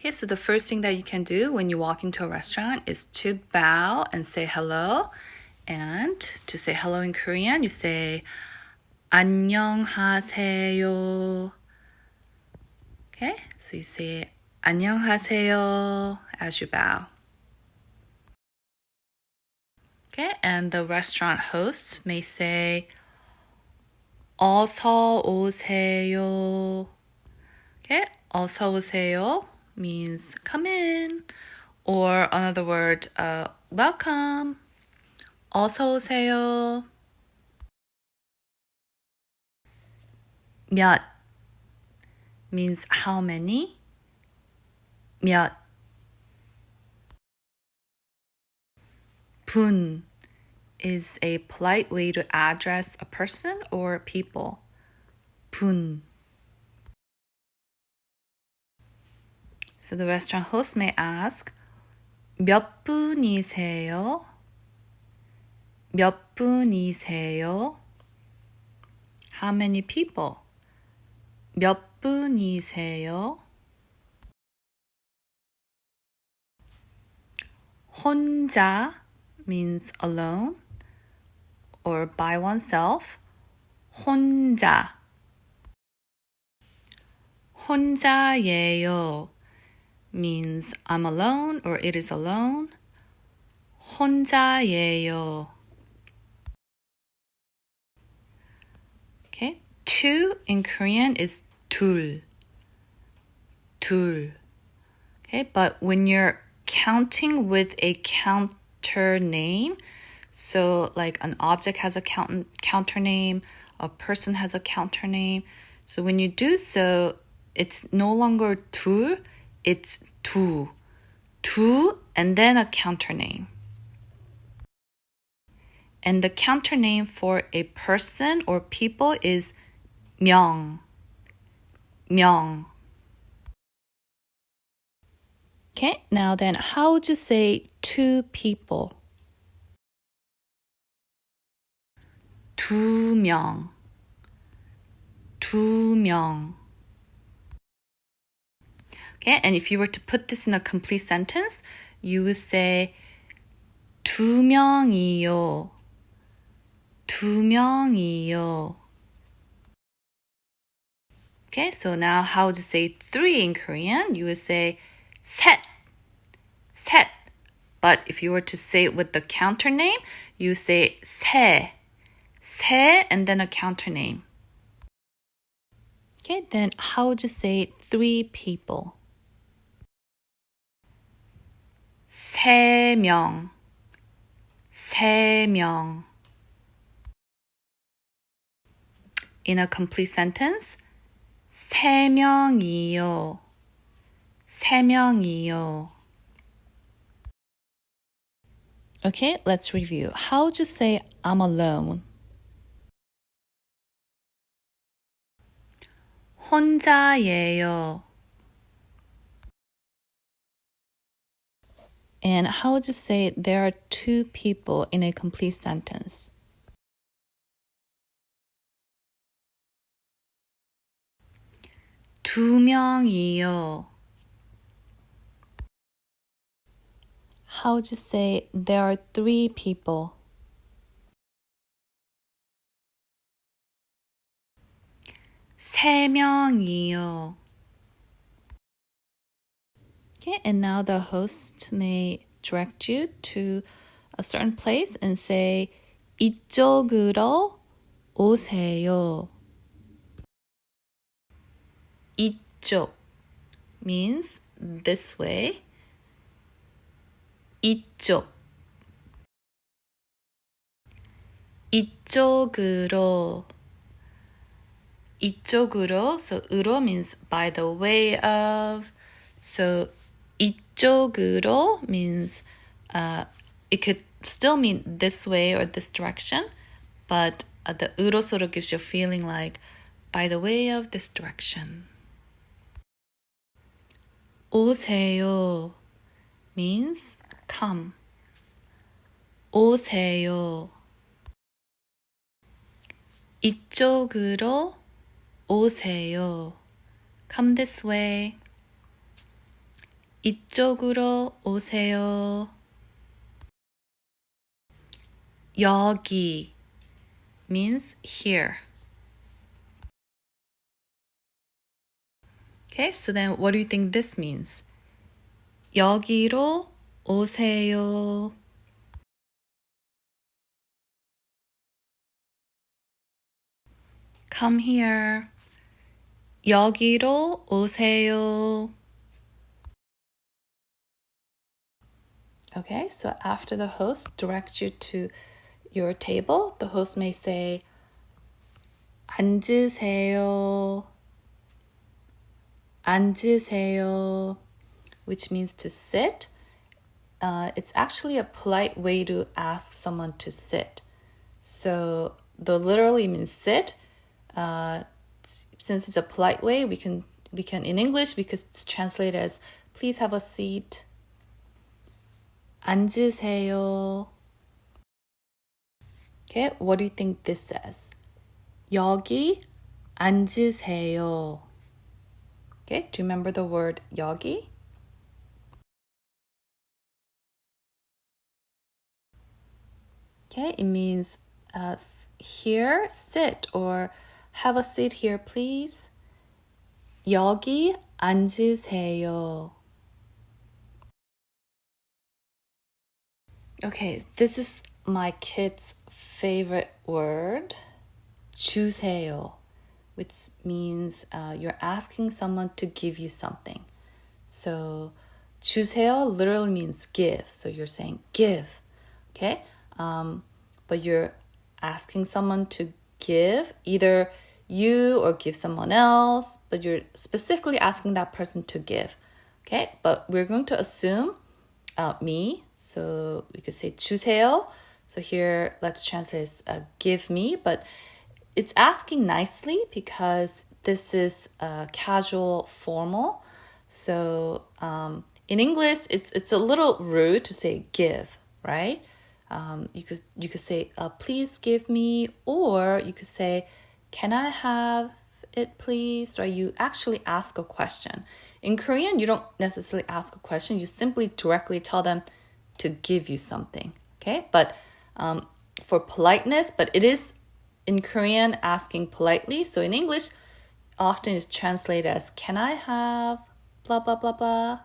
Okay, so the first thing that you can do when you walk into a restaurant is to bow and say hello. And to say hello in Korean, you say 안녕하세요. Okay, so you say 안녕하세요 as you bow. Okay, and the restaurant host may say 어서 오세요. Okay, 어서 오세요 means come in, or another word, welcome. 어서 오세요. 몇 means how many. 몇 분 is a polite way to address a person or people. 분. So the restaurant host may ask, 몇 분이세요? 몇 분이세요? How many people? 몇 분이세요? 혼자 means alone or by oneself. 혼자. 혼자예요 means I'm alone or it is alone. 혼자예요. Okay, two in Korean is 둘. 둘. Okay, but when you're counting with a counter name, so like an object has a counter name, a person has a counter name. So when you do so, it's no longer 둘, it's 두. 두 and then a counter name. And the counter name for a person or people is 명. 명. Okay, now then, how would you say two people? 두 명. 두 명. Okay, and if you were to put this in a complete sentence, you would say 두 명이요. 두 명이요. Okay, so now how would you say three in Korean? You would say 셋. 셋. But if you were to say it with the counter name, you say 세. 세 and then a counter name. Okay, then how would you say three people? 세 명. 세 명. In a complete sentence, 세 명이요. 세 명이요. Okay, let's review. How would you say I'm alone? 혼자예요. And how would you say there are two people in a complete sentence? 두 명이요. How would you say there are three people? 세 명이요. Okay, and now the host may direct you to a certain place and say, 이쪽으로 오세요. 이쪽 means this way. 이쪽. 이쪽으로. 이쪽으로, so 으로 means by the way of. So 이쪽으로 means it could still mean this way or this direction, but the 으로 sort of gives you a feeling like by the way of this direction. 오세요 means come. 오세요. 이쪽으로 오세요. Come this way. 이쪽으로 오세요. 여기 means here. Okay, so then what do you think this means? 여기로 오세요. Come here. 여기로 오세요. Okay, so after the host directs you to your table, the host may say, 앉으세요. 앉으세요, which means to sit. It's actually a polite way to ask someone to sit. So, though literally means sit, since it's a polite way, we can in English we could translate as please have a seat. 앉으세요. Okay, what do you think this says? 여기 앉으세요. Okay, do you remember the word 여기? Okay, it means here, sit, or have a seat here, please. 여기 앉으세요. Okay, this is my kid's favorite word, 주세요, which means you're asking someone to give you something. So, 주세요 literally means give. So you're saying give, okay? But you're asking someone to give either you or give someone else, but you're specifically asking that person to give, okay? But we're going to assume me, so we could say 주세요. So here, let's translate as give me, but it's asking nicely because this is casual, formal. So in English, it's a little rude to say give, right? You could say please give me, or you could say can I have it please? Or you actually ask a question. In Korean, you don't necessarily ask a question. You simply directly tell them to give you something. Okay, but for politeness, but it is in Korean asking politely. So in English, often is translated as can I have blah blah blah blah.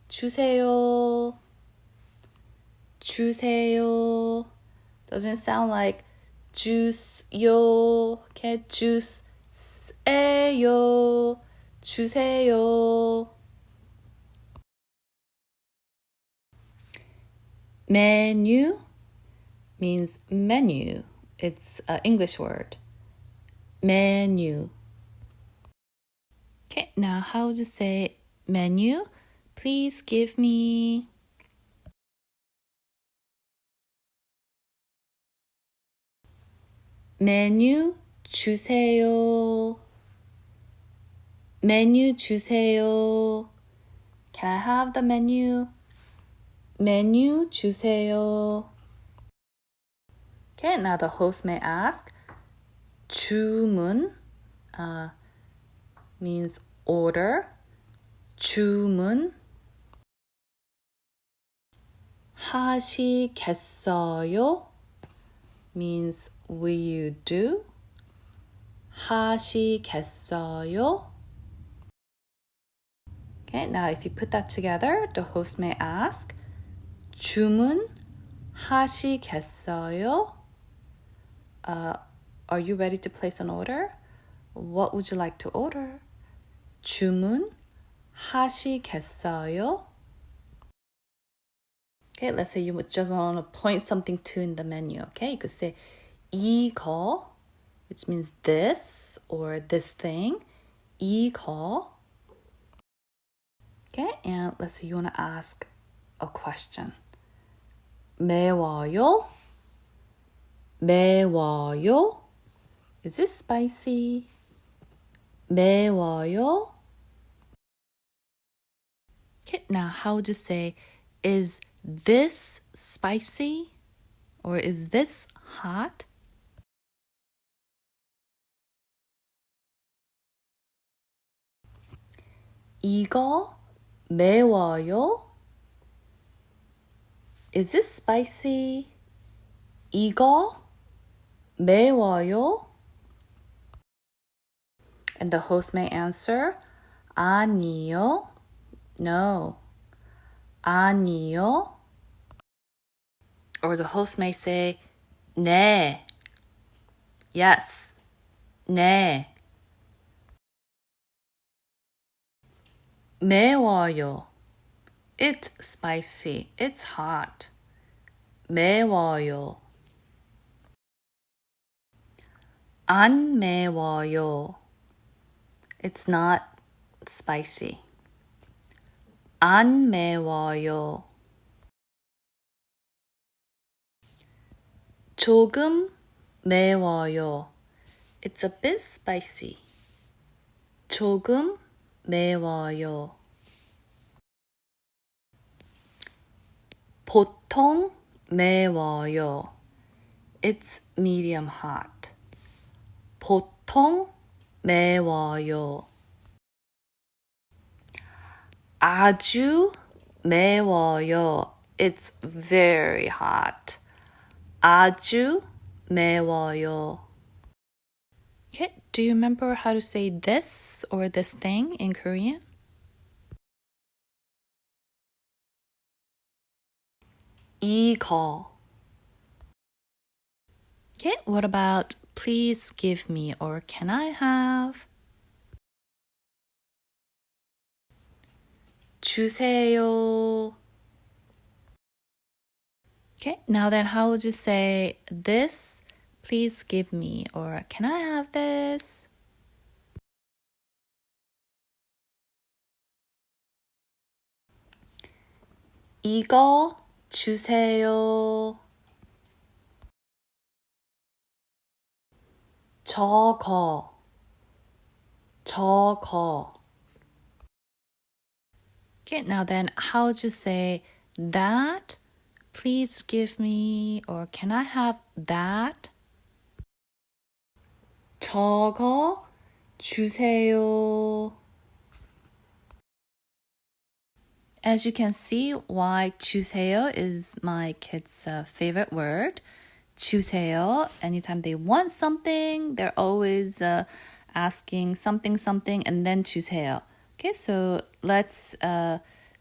주세요. 주세요. Doesn't sound like juice요. Okay, juice요. 주세요. Menu means menu. It's an English word. Menu. Okay, now how would you say menu? Please give me. 메뉴 주세요. 메뉴 주세요. Can I have the menu? 메뉴 주세요. Okay, now the host may ask, 주문 means order. 주문 하시겠어요? Means will you do? 하시겠어요? Okay, now if you put that together, the host may ask, 주문 하시겠어요? Are you ready to place an order? What would you like to order? 주문 하시겠어요? Okay, let's say you just want to point something to in the menu. Okay, you could say 이거, which means this or this thing. 이거. Okay, and let's say you want to ask a question. 매워요? 매워요? Is this spicy? 매워요? Okay, now how would you say, is this spicy? Or is this hot? 이거 매워요? Is this spicy? 이거 매워요? And the host may answer, 아니요. No. 아니요. Or the host may say, 네. Yes. 네. 매워요. It's spicy. It's hot. 매워요. 안 매워요. It's not spicy. 안 매워요. 조금 매워요. It's a bit spicy. 조금 매워요. 보통 매워요. It's medium hot. 보통 매워요. 아주 매워요. It's very hot. 아주 매워요. Okay, do you remember how to say this or this thing in Korean? 이거. Okay, what about please give me or can I have? 주세요. Okay, now then how would you say this? Please give me or can I have this? 이거 주세요. 저거. Okay, now then, how would you say that? Please give me, or can I have that? 저거 주세요. As you can see, why 주세요 is my kids' favorite word. 주세요. Anytime they want something, they're always asking something, and then 주세요. Okay, so let's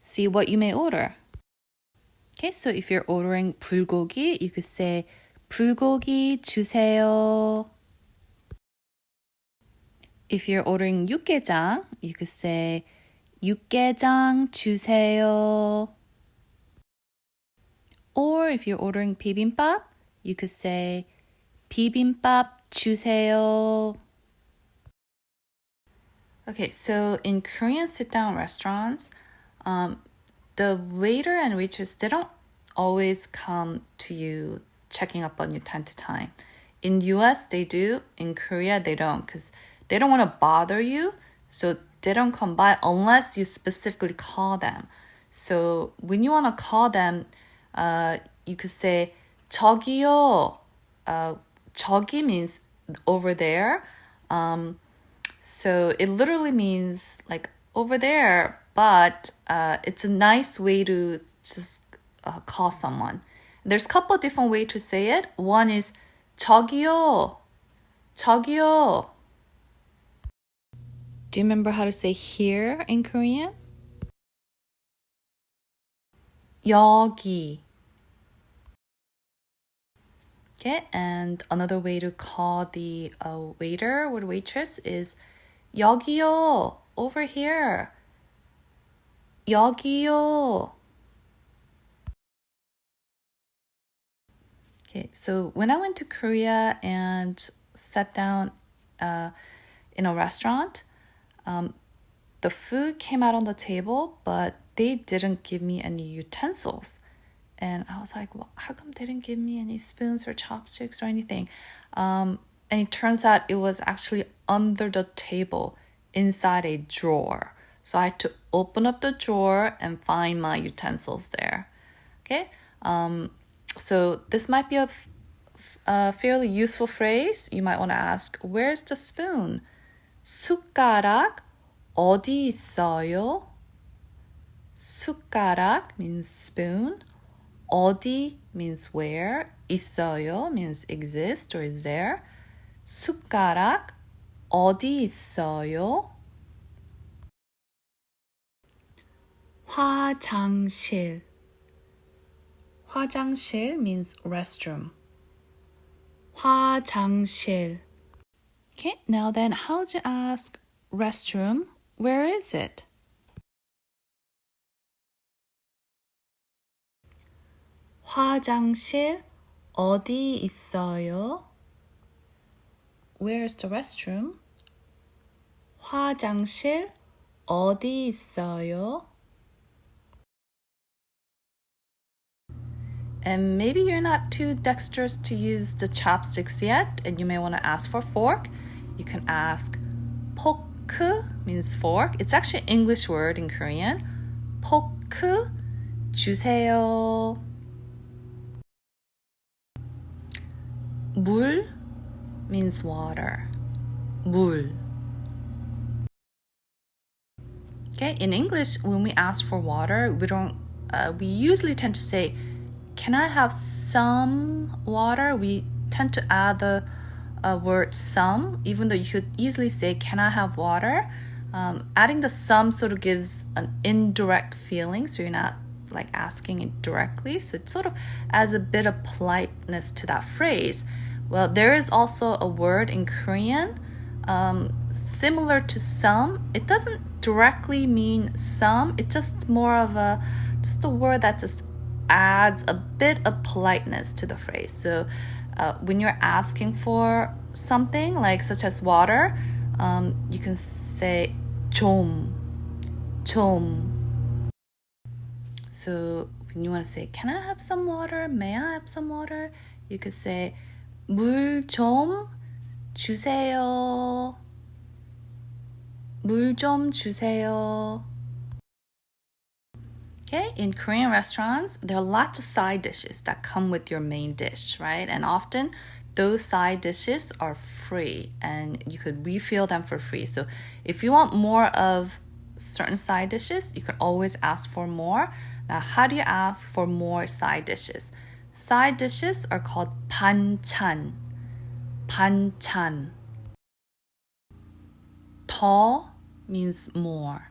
see what you may order. Okay, so if you're ordering 불고기, you could say 불고기 주세요. If you're ordering 육개장, you could say 육개장 주세요. Or if you're ordering bibimbap, you could say 비빔밥 주세요. Okay, so in Korean sit-down restaurants, the waiter and waitress, they don't always come to you checking up on you time to time. In US, they do. In Korea, they don't because they don't want to bother you. So they don't come by unless you specifically call them. So when you want to call them, you could say 저기요. 저기 means over there. So it literally means like over there, but it's a nice way to just call someone. There's a couple different ways to say it. One is 저기요. 저기요. Do you remember how to say here in Korean? 여기. Okay, and another way to call the waiter or waitress is 여기요, over here. 여기요. Okay, so when I went to Korea and sat down in a restaurant, the food came out on the table, but they didn't give me any utensils. And I was like, well, how come they didn't give me any spoons or chopsticks or anything? And it turns out it was actually under the table inside a drawer. So I had to open up the drawer and find my utensils there. Okay? So this might be a fairly useful phrase. You might want to ask, where's the spoon? 숟가락 어디 있어요? 숟가락 means spoon. 어디 means where. 있어요 means exist or is there. 숟가락 어디 있어요? 화장실. 화장실 means restroom. 화장실. Okay, now then, how do you ask restroom? Where is it? 화장실 어디 있어요? Where's the restroom? 화장실 어디 있어요? And maybe you're not too dexterous to use the chopsticks yet, and you may want to ask for fork. You can ask 포크 means fork. It's actually an English word in Korean. 포크 주세요. 물 means water. 물. Okay, in English, when we ask for water, we usually tend to say, can I have some water? We tend to add the word some, even though you could easily say, can I have water? Adding the some sort of gives an indirect feeling, so you're not like asking it directly. So it sort of adds a bit of politeness to that phrase. Well, there is also a word in Korean similar to some. It doesn't directly mean some. It's just more of a word that just adds a bit of politeness to the phrase. So when you're asking for something like such as water, you can say 좀. So when you want to say, can I have some water? May I have some water? You could say 물 좀 주세요. 물 좀 주세요. Okay, in Korean restaurants, there are lots of side dishes that come with your main dish, right? And often those side dishes are free and you could refill them for free. So if you want more of certain side dishes, you can always ask for more. Now, how do you ask for more side dishes? Side dishes are called 반찬. 반찬. 더 means more.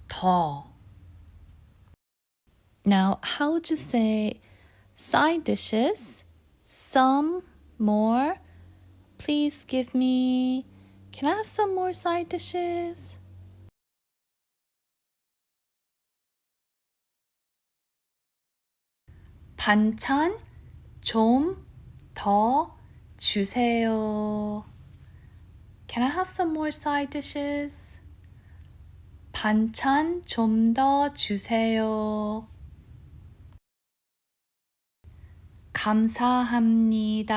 더. Now, how would you say side dishes? Some more? Please give me. Can I have some more side dishes? 반찬 좀 더 주세요. Can I have some more side dishes? 반찬 좀 더 주세요. 감사합니다.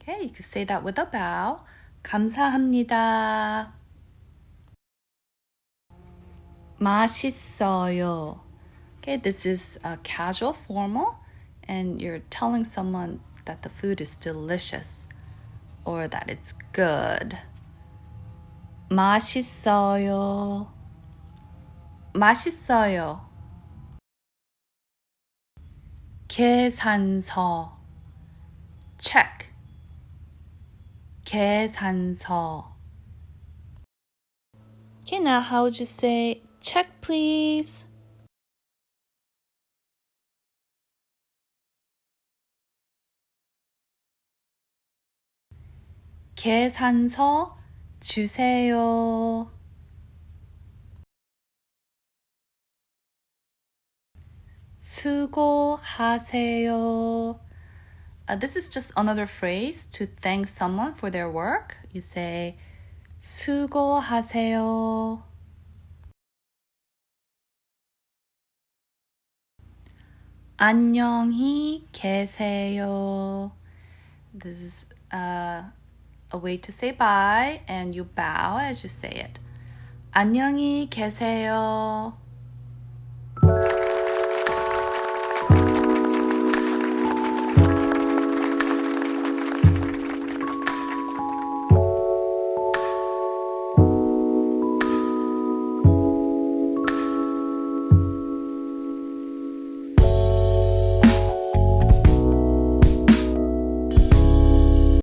Okay, you could say that with a bow. 감사합니다. 맛있어요. Okay, this is a casual formal, and you're telling someone that the food is delicious or that it's good. 맛있어요. 맛있어요. 계산서. Check. 계산서. Okay, now how would you say check please? 계산서 주세요. 수고하세요. This is just another phrase to thank someone for their work. You say 수고하세요. 안녕히 계세요. This is a way to say bye, and you bow as you say it. 안녕히 계세요.